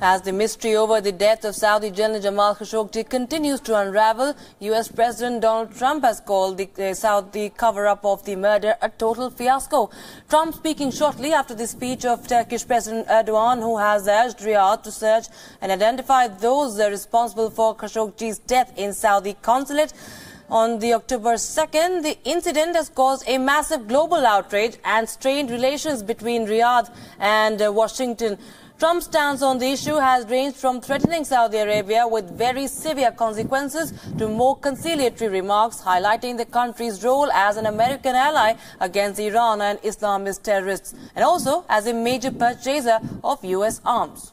As the mystery over the death of Saudi General Jamal Khashoggi continues to unravel, U.S. President Donald Trump has called the Saudi cover-up of the murder a total fiasco. Trump speaking shortly after the speech of Turkish President Erdogan, who has urged Riyadh to search and identify those responsible for Khashoggi's death in Saudi consulate. On the October 2nd, the incident has caused a massive global outrage and strained relations between Riyadh and Washington. Trump's stance on the issue has ranged from threatening Saudi Arabia with very severe consequences to more conciliatory remarks, highlighting the country's role as an American ally against Iran and Islamist terrorists, and also as a major purchaser of U.S. arms.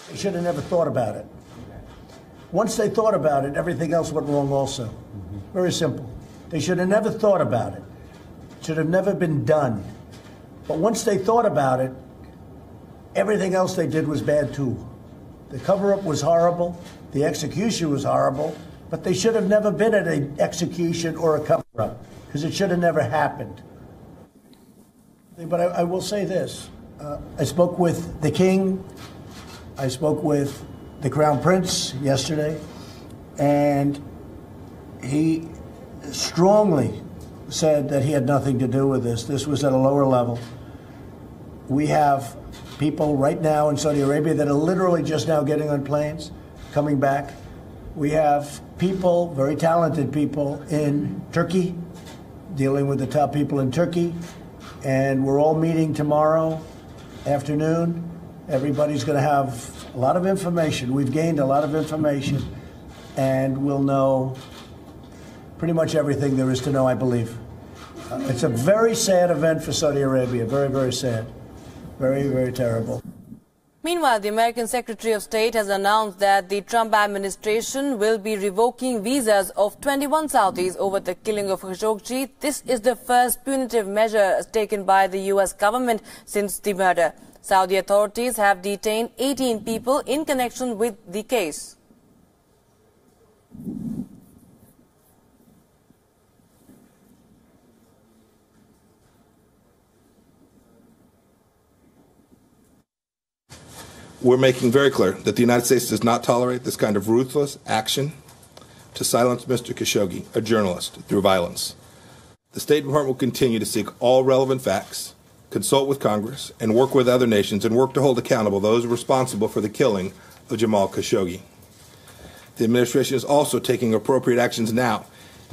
They should have never thought about it. Once they thought about it, everything else went wrong also. Very simple. They should have never thought about it. It should have never been done. But once they thought about it, everything else they did was bad too. The cover-up was horrible. The execution was horrible. But they should have never been at an execution or a cover-up, because it should have never happened. But I will say this. I spoke with the king. I spoke with the Crown Prince yesterday, and he strongly said that he had nothing to do with this. This was at a lower level. We have people right now in Saudi Arabia that are literally just now getting on planes, coming back. We have people, very talented people, in Turkey, dealing with the top people in Turkey, and we're all meeting tomorrow afternoon. Everybody's going to have a lot of information. We've gained a lot of information, and we'll know pretty much everything there is to know, I believe. It's a very sad event for Saudi Arabia. Very, very sad. Very, very terrible. Meanwhile, the American Secretary of State has announced that the Trump administration will be revoking visas of 21 Saudis over the killing of Khashoggi. This is the first punitive measure taken by the U.S. government since the murder. Saudi authorities have detained 18 people in connection with the case. We're making very clear that the United States does not tolerate this kind of ruthless action to silence Mr. Khashoggi, a journalist, through violence. The State Department will continue to seek all relevant facts, consult with Congress, and work with other nations and work to hold accountable those responsible for the killing of Jamal Khashoggi. The administration is also taking appropriate actions now,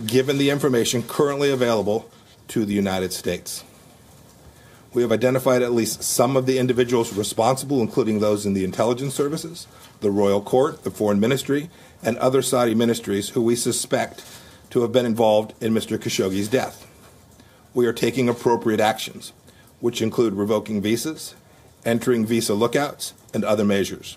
given the information currently available to the United States. We have identified at least some of the individuals responsible, including those in the intelligence services, the royal court, the foreign ministry, and other Saudi ministries who we suspect to have been involved in Mr. Khashoggi's death. We are taking appropriate actions, which include revoking visas, entering visa lookouts, and other measures.